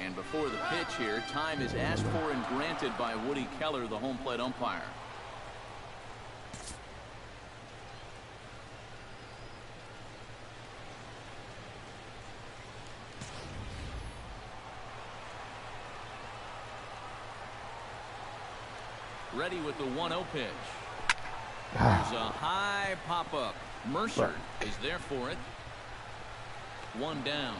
And before the pitch here, time is asked for and granted by Woody Keller, the home plate umpire. Ready with the 1-0 pitch. There's a high pop-up. Mercer is there for it. 1 down.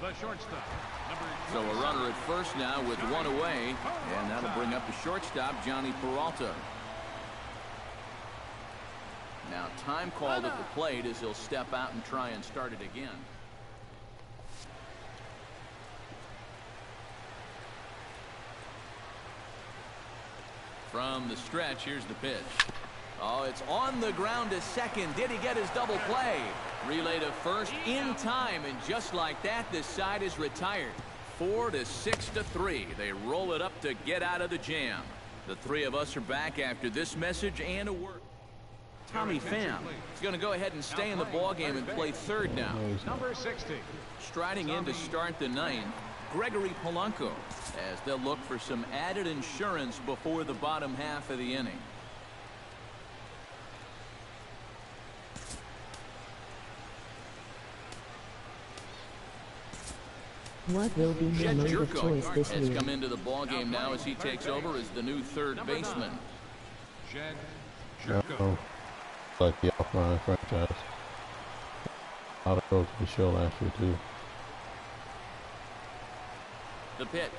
The shortstop, number So a runner at first now with 1 away, and that'll bring up the shortstop, Johnny Peralta. Now time called at the plate as he'll step out and try and start it again. From the stretch, here's the pitch. Oh, it's on the ground to second. Did he get his double play? Relay to first in time, and just like that, this side is retired. 4-6-3. They roll it up to get out of the jam. The three of us are back after this message and a word. Tommy Pham is going to go ahead and stay in the ballgame and play third now. number 60. Striding in to start the 9th, Gregory Polanco, as they'll look for some added insurance before the bottom half of the inning. What will be your Jed mode of Jerko choice this has year? come into the ballgame now as he takes over as the new third baseman. Jed Oh, Jerko. like the offline franchise. A lot of those to the show last year too. The pitch.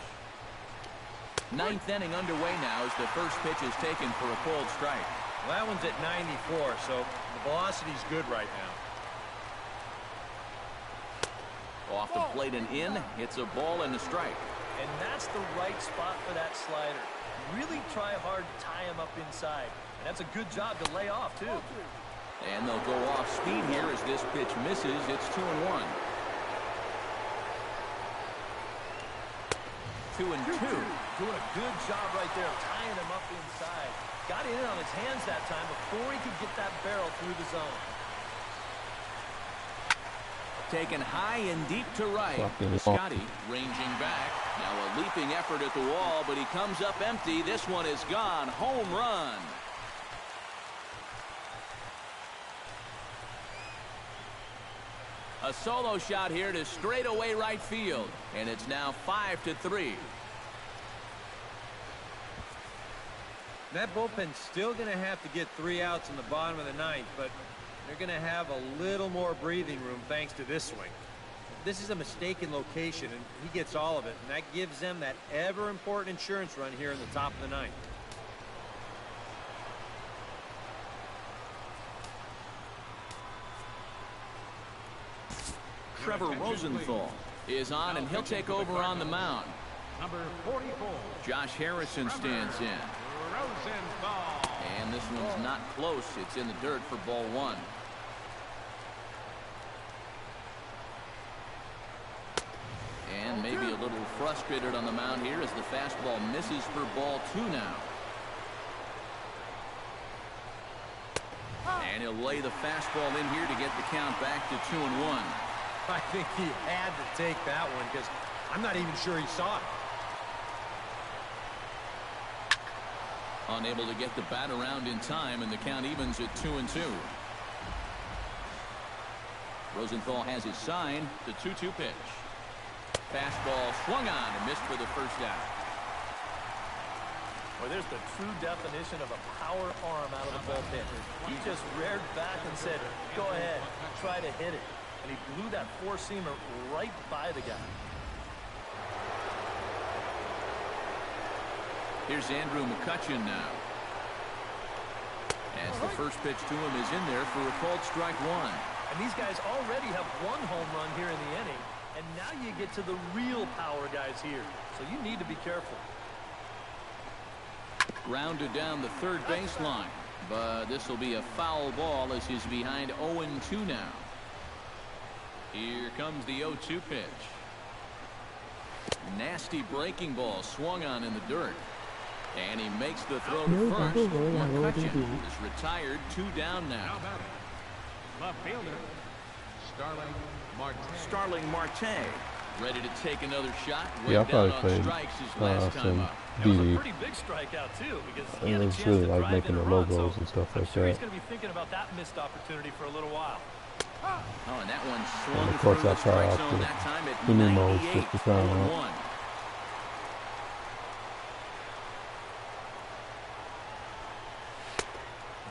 Ninth inning underway now as the first pitch is taken for a cold strike. Well, that one's at 94, so the velocity's good right now. Off the plate and in. It's a ball and a strike. And that's the right spot for that slider. Really try hard to tie him up inside. And that's a good job to lay off, too. And they'll go off speed here as this pitch misses. It's 2-1. 2-2. Doing a good job right there, tying him up inside. Got it in on his hands that time before he could get that barrel through the zone. Taken high and deep to right. Scotty ranging back. Now a leaping effort at the wall, but he comes up empty. This one is gone. Home run. A solo shot here to straightaway right field. And it's now 5-3. That bullpen's still going to have to get 3 outs in the bottom of the ninth, but they're going to have a little more breathing room thanks to this swing. This is a mistaken location, and he gets all of it, and that gives them that ever-important insurance run here in the top of the ninth. Trevor Rosenthal is on, and he'll take over on the mound. Number 44. Josh Harrison stands in. Rosenthal. And this one's not close. It's in the dirt for ball 1. And maybe a little frustrated on the mound here as the fastball misses for ball 2 now. And he'll lay the fastball in here to get the count back to 2-1. I think he had to take that one because I'm not even sure he saw it. Unable to get the bat around in time, and the count evens at 2-2. Rosenthal has his sign. The 2-2 pitch. Fastball swung on and missed for the first out. Well, there's the true definition of a power arm out of the bullpen. He just reared back and said, go ahead, try to hit it. And he blew that four-seamer right by the guy. Here's Andrew McCutchen now. As the first pitch to him is in there for a called strike 1. And these guys already have 1 home run here in the inning. And now you get to the real power guys here. So you need to be careful. Grounded down the third baseline. But this will be a foul ball as he's behind 0-2 now. Here comes the 0-2 pitch. Nasty breaking ball swung on in the dirt. And he makes the throw to first. McCutchen is retired. 2 down now. Left fielder, Starling Marte ready to take another shot. Yeah, I probably played some DD. Pretty big strikeout too, because I just really like making the logos and stuff like that. He's going to be thinking about that missed opportunity for a little while. Oh, and that one swung And of course, through I the try strike out zone that time at the new modes 98, just to try them out. 1-1.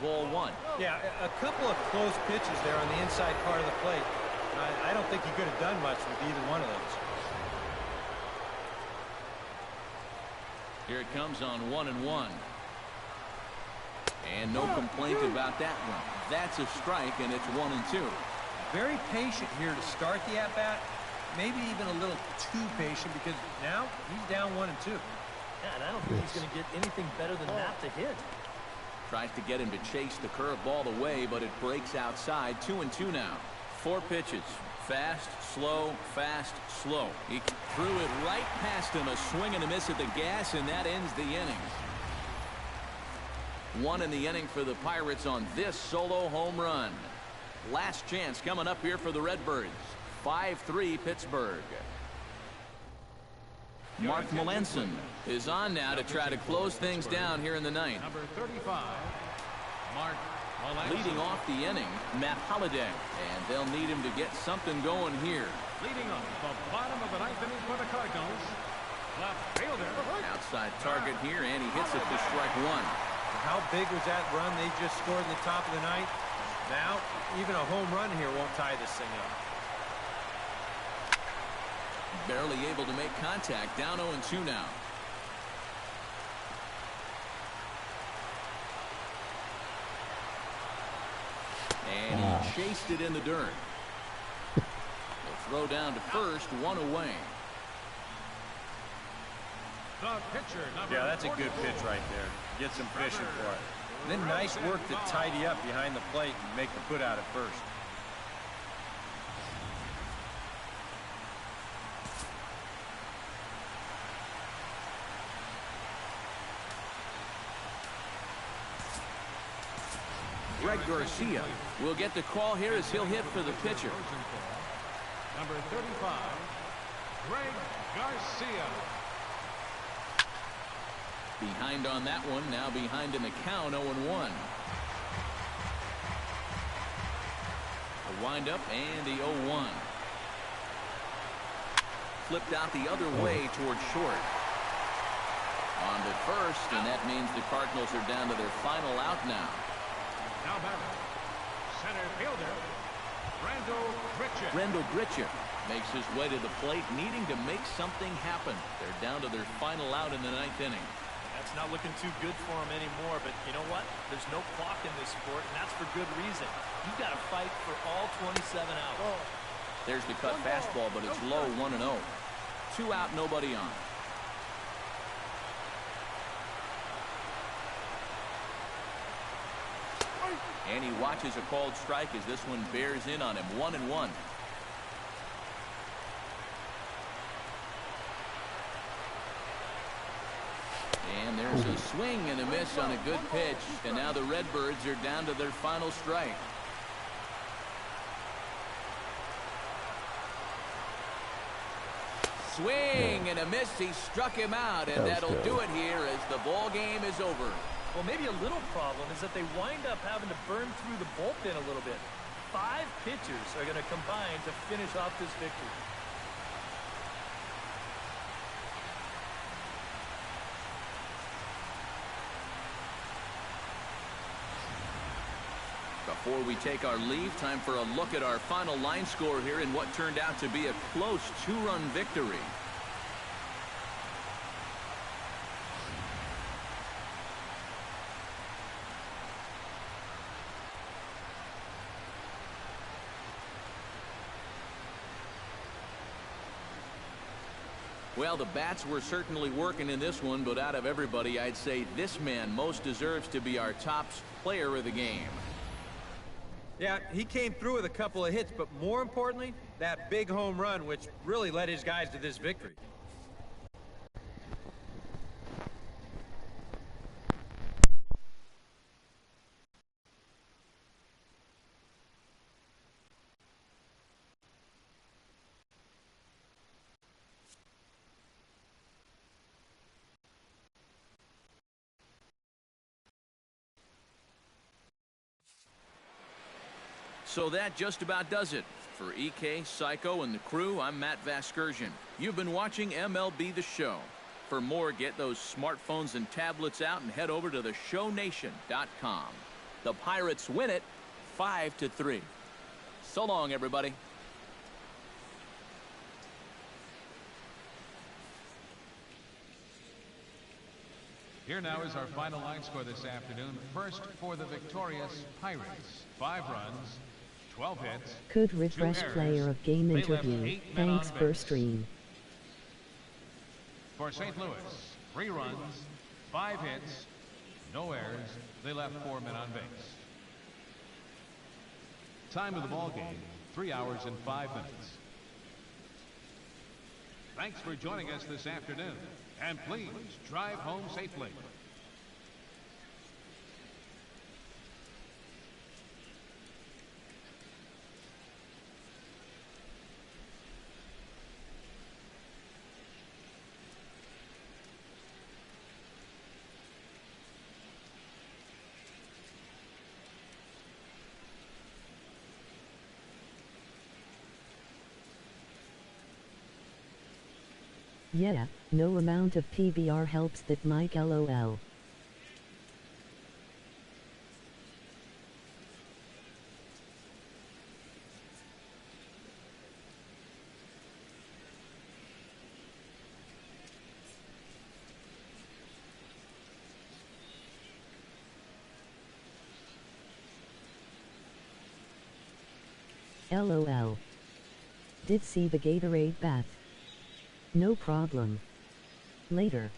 Ball 1. Yeah, a couple of close pitches there on the inside part of the plate. I don't think he could have done much with either one of those. Here it comes on 1-1. And no complaint about that one. That's a strike, and it's 1-2. Very patient here to start the at-bat. Maybe even a little too patient because now he's down 1-2. Yeah, and I don't think he's going to get anything better than that to hit. Tries to get him to chase the curveball away, but it breaks outside. 2-2 now. 4 pitches. Fast, slow, fast, slow. He threw it right past him. A swing and a miss at the gas, and that ends the inning. 1 in the inning for the Pirates on this solo home run. Last chance coming up here for the Redbirds. 5-3 Pittsburgh. Mark Melanson is on now to try to close things down here in the ninth. Number 35, Mark Melanson. Leading off the inning, Matt Holliday. And they'll need him to get something going here. Leading off the bottom of the ninth inning for the Cardinals, left fielder. Outside target here, and he hits it for strike 1. How big was that run they just scored in the top of the ninth? Now, even a home run here won't tie this thing up. Barely able to make contact. Down 0-2 now. chased it in the dirt. They'll throw down to first, one away. The pitcher, number Yeah, that's a good 44. pitch right there. Get some fishing for it. And then nice work to tidy up behind the plate and make the put out at first. Greg Garcia will get the call here as he'll hit for the pitcher. Number 35, Greg Garcia. Behind on that one, now behind in the count, 0-1. The windup and the 0-1. Flipped out the other way towards short. On to first, and that means the Cardinals are down to their final out now. Now batting, center fielder, Randall Gritcher makes his way to the plate, needing to make something happen. They're down to their final out in the ninth inning. That's not looking too good for him anymore, but you know what? There's no clock in this sport, and that's for good reason. You've got to fight for all 27 outs. There's the cut fastball, but it's low, 1-0. 2 out, nobody on. And he watches a called strike as this one bears in on him. 1-1. And there's a swing and a miss on a good pitch. And now the Redbirds are down to their final strike. Swing and a miss. He struck him out, and that'll do it here as the ball game is over. Well, maybe a little problem is that they wind up having to burn through the bullpen a little bit. 5 pitchers are going to combine to finish off this victory. Before we take our leave, time for a look at our final line score here in what turned out to be a close 2-run victory. Well, the bats were certainly working in this one, but out of everybody, I'd say this man most deserves to be our top player of the game. Yeah, he came through with a couple of hits, but more importantly, that big home run, which really led his guys to this victory. So that just about does it. For EK, Psycho, and the crew, I'm Matt Vasgersian. You've been watching MLB The Show. For more, get those smartphones and tablets out and head over to theshownation.com. The Pirates win it 5-3. So long, everybody. Here now is our final line score this afternoon. First for the victorious Pirates. 5 runs, 12 hits. Could refresh player of game They left interview. 8 men on Thanks for base. stream. For St. Louis, 3 runs, 5 hits, no errors. They left 4 men on base. Time of the ball game, 3 hours and 5 minutes. Thanks for joining us this afternoon, and please drive home safely. Yeah, no amount of PBR helps that Mike LOL. LOL. Did see the Gatorade bath. No problem. Later.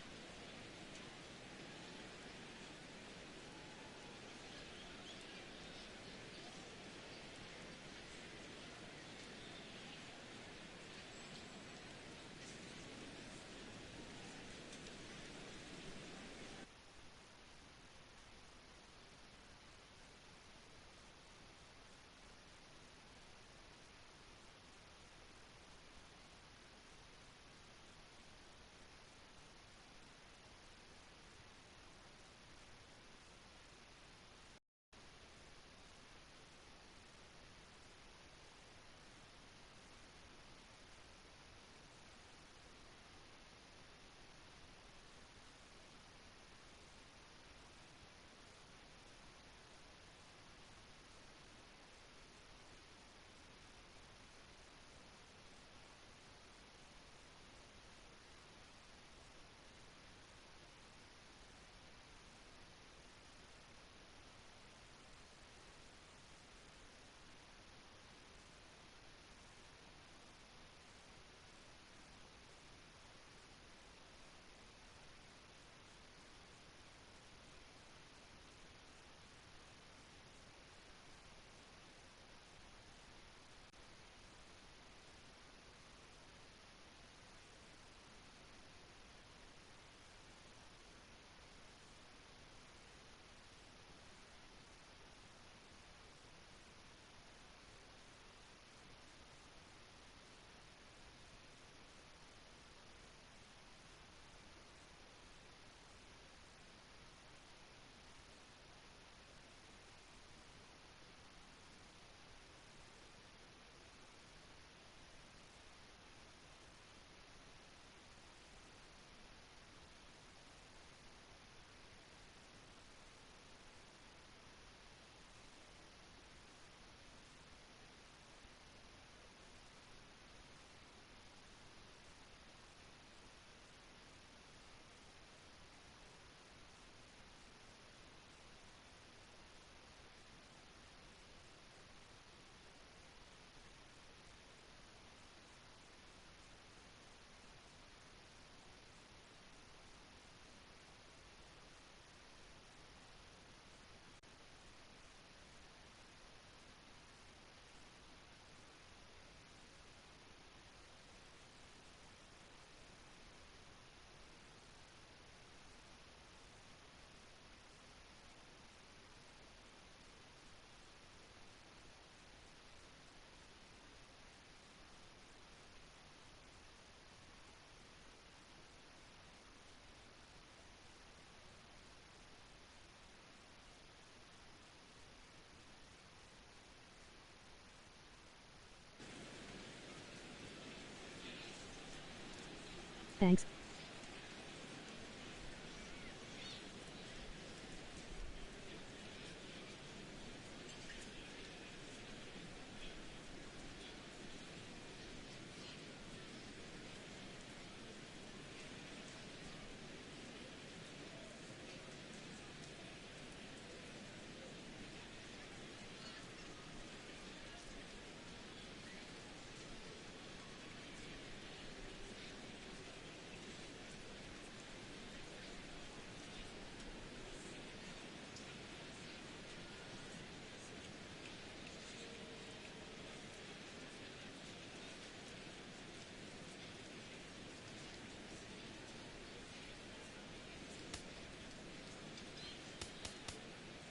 Thanks.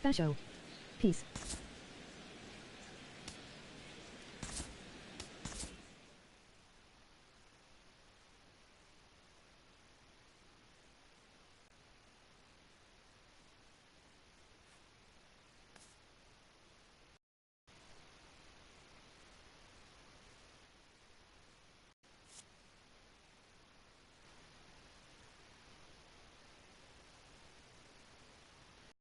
Basho. Peace.